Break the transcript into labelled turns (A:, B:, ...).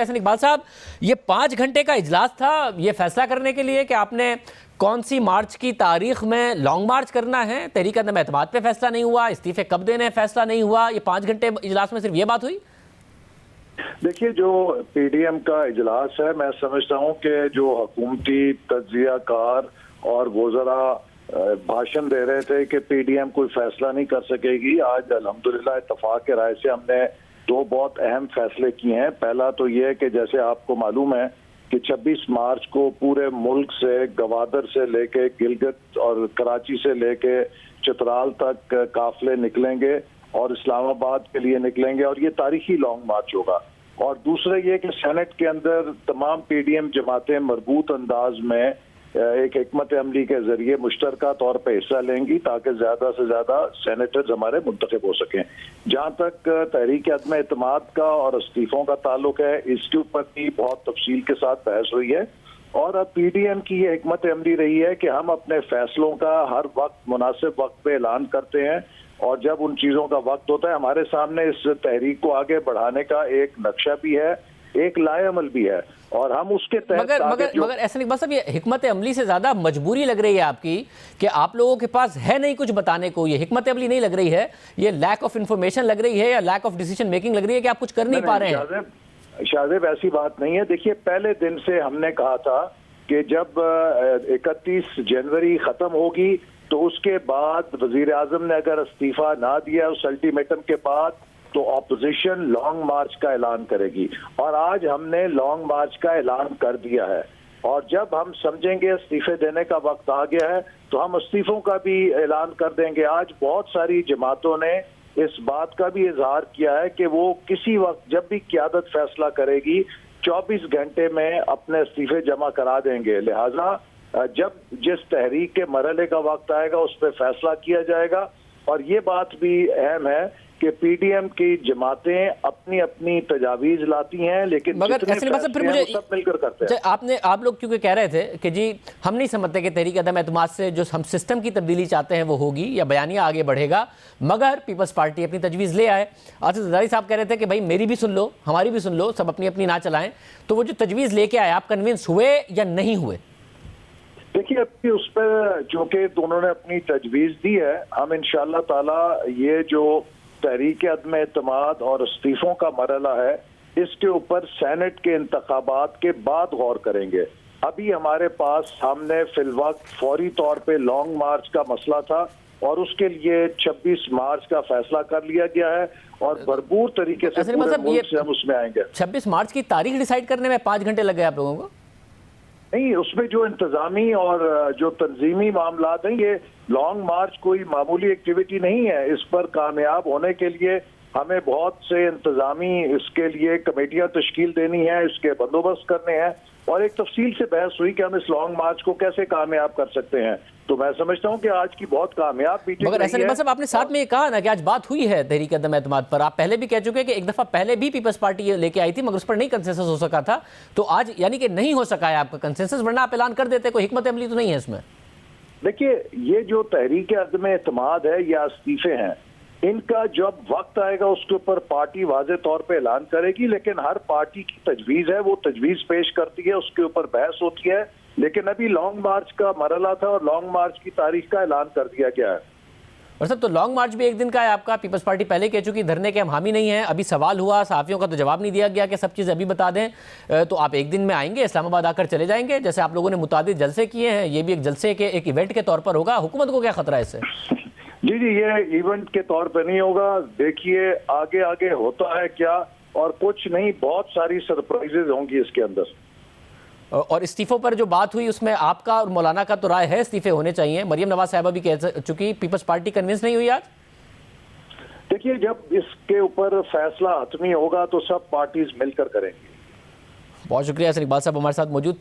A: احسن اقبال صاحب، یہ 5 گھنٹے کا اجلاس تھا یہ فیصلہ کرنے کے لیے کہ آپ نے کون سی مارچ کی تاریخ میں لانگ مارچ کرنا ہے. تحریک عدم اعتماد پہ فیصلہ نہیں ہوا, استعفے کب دینے ہیں فیصلہ نہیں ہوا. یہ 5 گھنٹے اجلاس میں صرف یہ بات ہوئی.
B: دیکھیے, جو پی ڈی ایم کا اجلاس ہے, میں سمجھتا ہوں کہ جو حکومتی تجزیہ کار اور وزراء بھاشن دے رہے تھے کہ پی ڈی ایم کوئی فیصلہ نہیں کر سکے گی, آج الحمدللہ اتفاق کے رائے سے ہم نے 2 بہت اہم فیصلے کیے ہیں. پہلا تو یہ کہ جیسے آپ کو معلوم ہے کہ 26 مارچ کو پورے ملک سے, گوادر سے لے کے گلگت اور کراچی سے لے کے چترال تک قافلے نکلیں گے اور اسلام آباد کے لیے نکلیں گے, اور یہ تاریخی لانگ مارچ ہوگا. اور دوسرا یہ کہ سینٹ کے اندر تمام پی ڈی ایم جماعتیں مربوط انداز میں ایک حکمت عملی کے ذریعے مشترکہ طور پہ حصہ لیں گی تاکہ زیادہ سے زیادہ سینیٹرز ہمارے منتخب ہو سکیں. جہاں تک تحریک عدم اعتماد کا اور استعفوں کا تعلق ہے, اس کے اوپر بھی بہت تفصیل کے ساتھ بحث ہوئی ہے, اور اب پی ڈی ایم کی یہ حکمت عملی رہی ہے کہ ہم اپنے فیصلوں کا ہر وقت مناسب وقت پہ اعلان کرتے ہیں, اور جب ان چیزوں کا وقت ہوتا ہے ہمارے سامنے اس تحریک کو آگے بڑھانے کا ایک نقشہ بھی ہے, ایک لائے عمل بھی ہے, اور ہم اس کے تحت
A: مگر احسن اقبال صاحب, یہ حکمت عملی سے زیادہ مجبوری لگ رہی ہے آپ کی کہ آپ لوگوں کے پاس ہے نہیں کچھ بتانے کو. یہ حکمت عملی نہیں لگ رہی ہے, یہ لیک آف انفارمیشن لگ رہی ہے یا لیک آف ڈیسیژن میکنگ لگ رہی ہے کہ آپ کچھ کر نہیں پا رہے ہیں.
B: شاہزیب, ایسی بات نہیں ہے. دیکھیے, پہلے دن سے ہم نے کہا تھا کہ جب 31 جنوری ختم ہوگی تو اس کے بعد وزیر اعظم نے اگر استعفیٰ نہ دیا اس الٹیمیٹم کے بعد تو اپوزیشن لانگ مارچ کا اعلان کرے گی, اور آج ہم نے لانگ مارچ کا اعلان کر دیا ہے. اور جب ہم سمجھیں گے استعفے دینے کا وقت آ گیا ہے تو ہم استعفوں کا بھی اعلان کر دیں گے. آج بہت ساری جماعتوں نے اس بات کا بھی اظہار کیا ہے کہ وہ کسی وقت جب بھی قیادت فیصلہ کرے گی 24 گھنٹے میں اپنے استعفے جمع کرا دیں گے. لہٰذا جب جس تحریک کے مرحلے کا وقت آئے گا اس پہ فیصلہ کیا جائے گا. اور یہ بات بھی اہم ہے کہ پی ڈی ایم کی جماعتیں اپنی اپنی تجاویز لاتی ہیں, لیکن
A: مگر پھر مجھے
B: سب مل کر کرتے ہیں.
A: آپ لوگ کیونکہ کہہ رہے تھے کہ جی ہم نہیں سمجھتے کہ تحریک عدم اعتماد سے جو ہم سسٹم کی تبدیلی چاہتے ہیں وہ ہوگی یا بیانیہ آگے بڑھے گا, مگر پیپلز پارٹی اپنی تجویز لے آئے. آصف زرداری صاحب کہہ رہے تھے کہ بھائی میری بھی سن لو, ہماری بھی سن لو, سب اپنی اپنی نہ چلائیں. تو وہ جو تجویز لے کے آئے, آپ کنونس ہوئے یا نہیں ہوئے؟
B: دیکھیے, ابھی اس پر چونکہ دونوں نے اپنی تجویز دی ہے, ہم انشاءاللہ تعالی یہ جو تحریک عدم اعتماد اور استعفوں کا مرحلہ ہے اس کے اوپر سینٹ کے انتخابات کے بعد غور کریں گے. ابھی ہمارے پاس سامنے فی الوقت فوری طور پہ لانگ مارچ کا مسئلہ تھا, اور اس کے لیے 26 مارچ کا فیصلہ کر لیا گیا ہے, اور بھرپور طریقے سے پورے ملک سے ہم اس میں آئیں گے.
A: 26 مارچ کی تاریخ ڈیسائیڈ کرنے میں 5 گھنٹے لگ گئے آپ لوگوں کو؟
B: نہیں, اس میں جو انتظامی اور جو تنظیمی معاملات ہیں, یہ لانگ مارچ کوئی معمولی ایکٹیویٹی نہیں ہے. اس پر کامیاب ہونے کے لیے ہمیں بہت سے انتظامی اس کے لیے کمیٹیاں تشکیل دینی ہیں, اس کے بندوبست کرنے ہیں, اور ایک تفصیل سے بحث ہوئی کہ ہم اس لانگ مارچ کو کیسے کامیاب کر سکتے ہیں. تو میں سمجھتا ہوں کہ آج کی بہت کامیاب میٹنگ
A: مگر ایسا نہیں, صاحب آپ نے ساتھ میں یہ کہا نا کہ آج بات ہوئی ہے تحریک عدم اعتماد پر. آپ پہلے بھی کہہ چکے کہ ایک دفعہ پہلے بھی پیپلز پارٹی یہ لے کے آئی تھی مگر اس پر نہیں کنسنسس ہو سکا تھا. تو آج یعنی کہ نہیں ہو سکا ہے آپ کا کنسنسس, ورنہ آپ اعلان کر دیتے, کوئی حکمت عملی تو نہیں ہے اس میں.
B: دیکھیے, یہ جو تحریک عدم اعتماد ہے یا استعفے ہیں, ان کا جب وقت آئے گا اس کے اوپر پارٹی واضح طور پہ اعلان کرے گی, لیکن ہر پارٹی کی تجویز ہے, وہ تجویز پیش کرتی ہے, اس کے اوپر بحث ہوتی ہے. لیکن ابھی لانگ مارچ کا مرحلہ تھا اور لانگ مارچ کی تاریخ کا اعلان کر دیا گیا ہے.
A: اور صاحب تو لانگ مارچ بھی ایک دن کا ہے آپ کا. پیپلز پارٹی پہلے کہہ چکی دھرنے کے ہم حامی نہیں ہیں. ابھی سوال ہوا صحافیوں کا تو جواب نہیں دیا گیا کہ سب چیزیں ابھی بتا دیں. تو آپ ایک دن میں آئیں گے, اسلام آباد آ کر چلے جائیں گے, جیسے آپ لوگوں نے متعدد جلسے کیے ہیں, یہ بھی ایک جلسے کے ایک ایونٹ کے طور پر ہوگا. حکومت کو کیا خطرہ ہے اس سے؟
B: جی, یہ ایونٹ کے طور پہ نہیں ہوگا. دیکھیے آگے آگے ہوتا ہے کیا, اور کچھ نہیں, بہت ساری سرپرائزز ہوں گی اس کے اندر.
A: اور استعفوں پر جو بات ہوئی اس میں آپ کا اور مولانا کا تو رائے ہے استعفے ہونے چاہیے. مریم نواز صاحبہ بھی کہہ چکی, پیپلز پارٹی کنونس نہیں ہوئی آج.
B: دیکھیے, جب اس کے اوپر فیصلہ حتمی ہوگا تو سب پارٹیز مل کر کریں گے.
A: بہت شکریہ احسن اقبال صاحب ہمارے ساتھ موجود